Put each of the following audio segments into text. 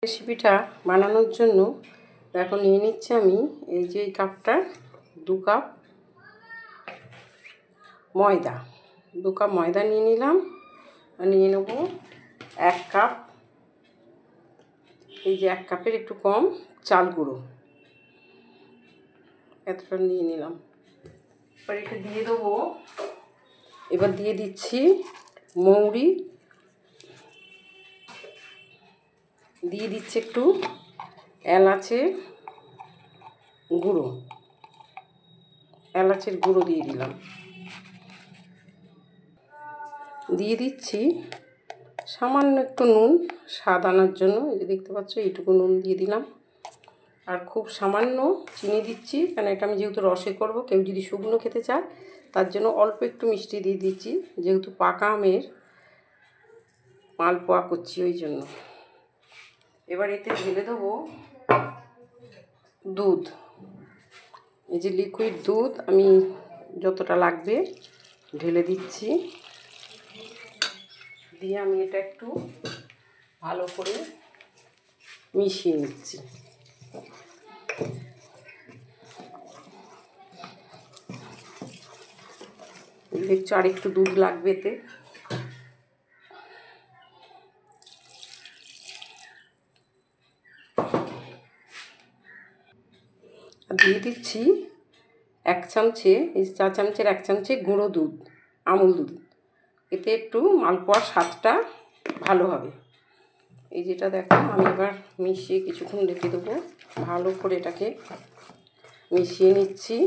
রেসিপিটা বানানোর জন্য এখন নিয়ে নিচ্ছি আমি এই যে এই কাপটা 2 কাপ ময়দা 2 কাপ ময়দা নিয়ে নিলাম। আর নিয়ে নেব 1 কাপ এই যে 1 কাপের একটু কম চাল গুঁড়ো, এতটা নিয়ে নিলাম। এবার এটা দিয়ে দেবো। এবার দিয়ে দিচ্ছি মৌরি, দিয়ে দিচ্ছি একটু এলাচের গুঁড়ো, এলাচের গুঁড়ো দিয়ে দিলাম। দিয়ে দিচ্ছি সামান্য একটু নুন স্বাদ আনার জন্য, এই যে দেখতে পাচ্ছ এইটুকু নুন দিয়ে দিলাম। আর খুব সামান্য চিনি দিচ্ছি, কারণ এটা আমি যেহেতু রসে করব, কেউ যদি শুকনো খেতে চায় তার জন্য অল্প একটু মিষ্টি দিয়ে দিচ্ছি, যেহেতু পাকা আমের মালপোয়া করছি ওই জন্য। এবার এতে ঢেলে দেবো দুধ, এই যে লিকুইড দুধ আমি যতটা লাগবে ঢেলে দিচ্ছি। দিয়ে আমি এটা একটু ভালো করে মিশিয়ে নিচ্ছি। দেখছো আর একটু দুধ লাগবে এতে। দিয়ে দিচ্ছি 1 চামচে, এই 4 চামচের 1 চামচে গুঁড়ো দুধ, আমুল দুধ। এতে একটু মালপোয়ার স্বাদটা ভালো হবে। এই যেটা দেখো আমি এবার মিশিয়ে কিছুক্ষণ রেখে দেবো। ভালো করে এটাকে মিশিয়ে নিচ্ছি।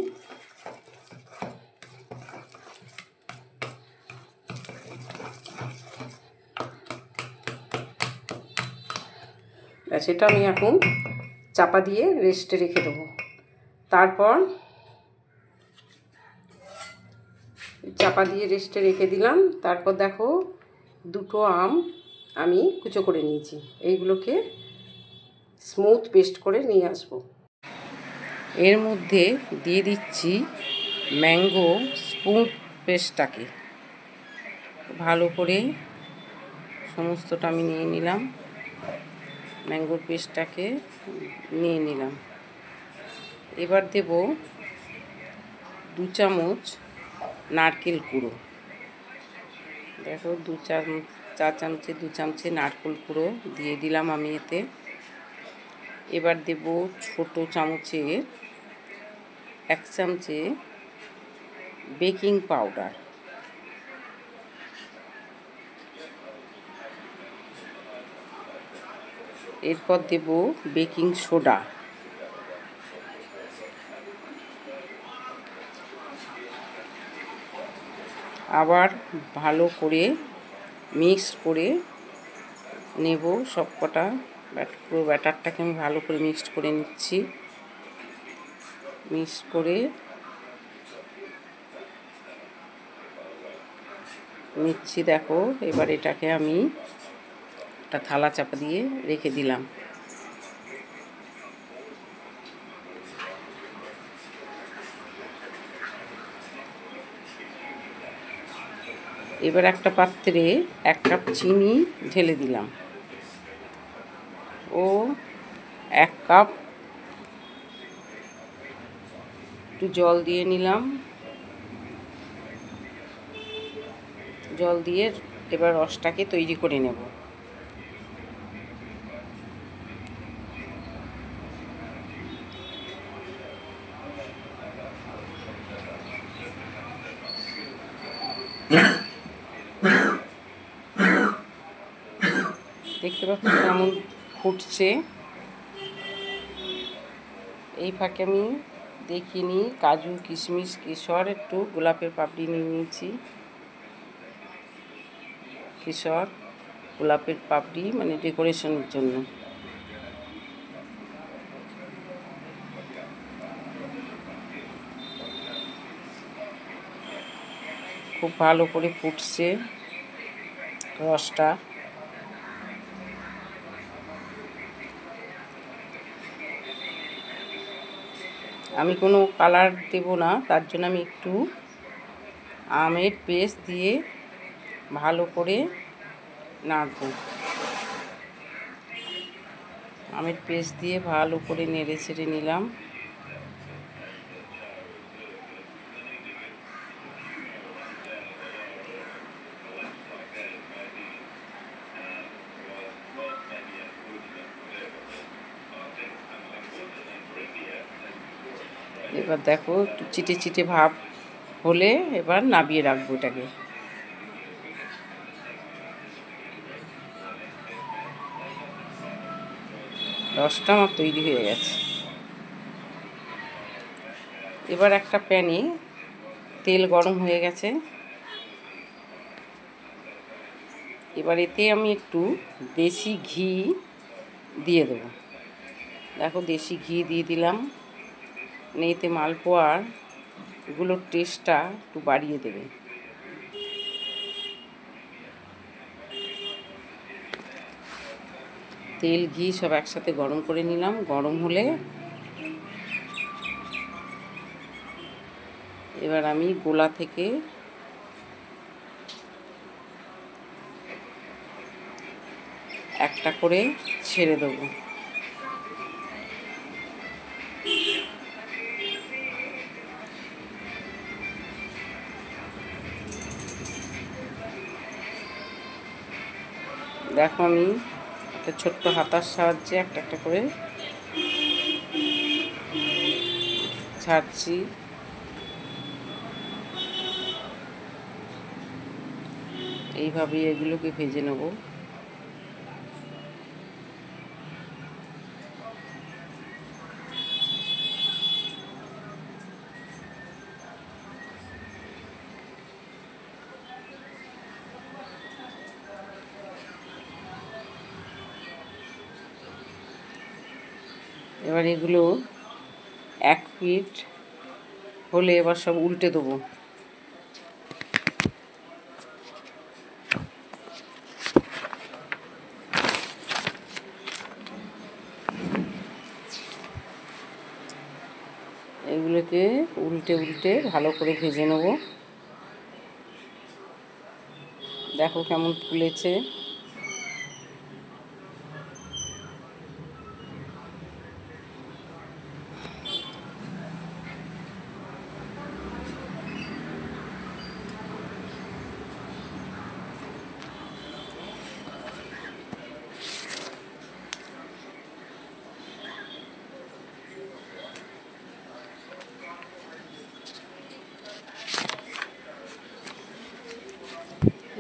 সেটা আমি এখন চাপা দিয়ে রেস্টে রেখে দেবো। তারপর চাপা দিয়ে রেস্টে রেখে দিলাম। তারপর দেখো 2টো আম আমি কুচো করে নিয়েছি, এইগুলোকে স্মুথ পেস্ট করে নিয়ে আসবো। এর মধ্যে দিয়ে দিচ্ছি ম্যাঙ্গো স্মুথ পেস্টটাকে, ভালো করে সমস্তটা আমি নিয়ে নিলাম। ম্যাঙ্গোর পেস্টটাকে নিয়ে নিলাম। এবার দেব 2 চামচ নারকেল কুড়ো, দেখো 4 চামচে 2 চামচে নারকেল কুড়ো দিয়ে দিলাম আমি এতে। এবার দেব ছোট চামচে 1 চামচে বেকিং পাউডার, এরপর দেব বেকিং সোডা, আবার ভালো করে মিক্স করে নেব সবকটা। পুরো ব্যাটারটাকে আমি ভালো করে মিক্সড করে নিচ্ছি। মিক্স করে নিচ্ছি দেখো। এবার এটাকে আমি একটা থালা চাপা দিয়ে রেখে দিলাম। এবার একটা পাত্রে 1 কাপ চিনি ঢেলে দিলাম ও 1 কাপ একটু জল দিয়ে নিলাম। জল দিয়ে এবার রসটাকে তৈরি করে নেব। দেখতে পাচ্ছ কেমন ফুটছে। এই ফাঁকে আমি দেখিনি কাজু কিশমিশ কেশর একটু গোলাপের পাপড়ি নিয়ে নিয়েছি। কেশর গোলাপের পাপড়ি মানে ডেকোরেশনের জন্য। খুব ভালো করে ফুটছে রসটা। আমি কোনো কালার দেব না, তার জন্য আমি একটু আমের পেস্ট দিয়ে ভালো করে নাড়ব। আমের পেস্ট দিয়ে ভালো করে নেড়ে ছেড়ে নিলাম। এবার দেখো একটু চিটে চিটে ভাব হলে এবার নামিয়ে রাখবো এটাকে। রসটা আমার তৈরি হয়ে গেছে। এবার একটা প্যানে তেল গরম হয়ে গেছে। এবার এতে আমি একটু দেশি ঘি দিয়ে দেবো। দেখো দেশি ঘি দিয়ে দিলাম, মানে এতে মালপোয়ার এগুলোর টেস্টটা একটু বাড়িয়ে দেবে। তেল ঘি সব একসাথে গরম করে নিলাম। গরম হলে এবার আমি গোলা থেকে একটা করে ছেড়ে দেবো। দেখো আমি একটা ছোট্ট হাতার সাহায্যে একটা একটা করে ছাড়ছি। এইভাবেই এগুলোকে ভেজে নেব। এবার এগুলো এক পিঠ হলে এবার সব উল্টে দেবো। এগুলোকে উল্টে উল্টে ভালো করে ভেজে নেব। দেখো কেমন ফুলেছে।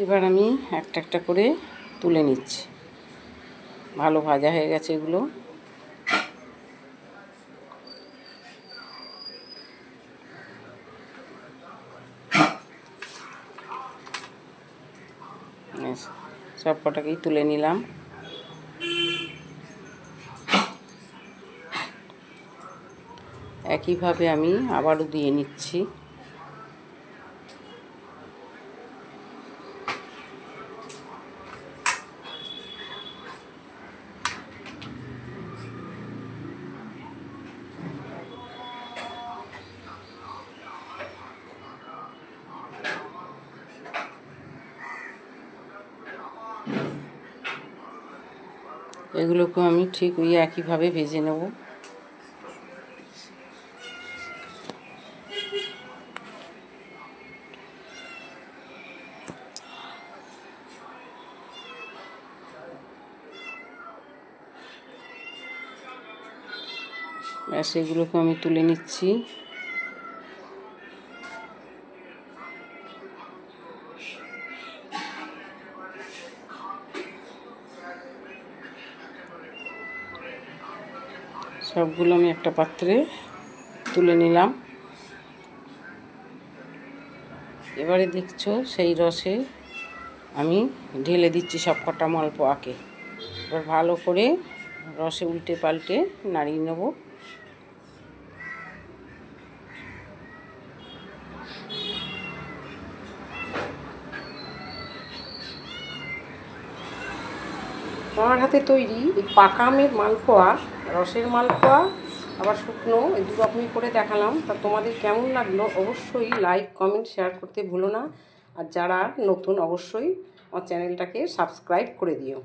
এবার আমি একটা একটা করে তুলে নিচ্ছি। ভালো ভাজা হয়ে গেছে এগুলো। সব কটাকেই তুলে নিলাম। একইভাবে আমি আবারও দিয়ে নিচ্ছি। এগুলোকেও আমি ঠিক ওই একইভাবে ভেজে নেব। ব্যাস এগুলোকে আমি তুলে নিচ্ছি। সবগুলো আমি একটা পাত্রে তুলে নিলাম। এবারে দেখছো সেই রসে আমি ঢেলে দিচ্ছি সব কটা মালপোয়াকে। এবার ভালো করে রসে উল্টে পাল্টে নাড়িয়ে নেব। আমার হাতে তৈরি এই পাকা আমের মালপোয়া, রসের মালপোয়া আবার শুকনো, এই দু রকমই করে দেখালাম। তা তোমাদের কেমন লাগলো অবশ্যই লাইক কমেন্ট শেয়ার করতে ভুলো না। আর যারা নতুন অবশ্যই আমার চ্যানেলটাকে সাবস্ক্রাইব করে দিও।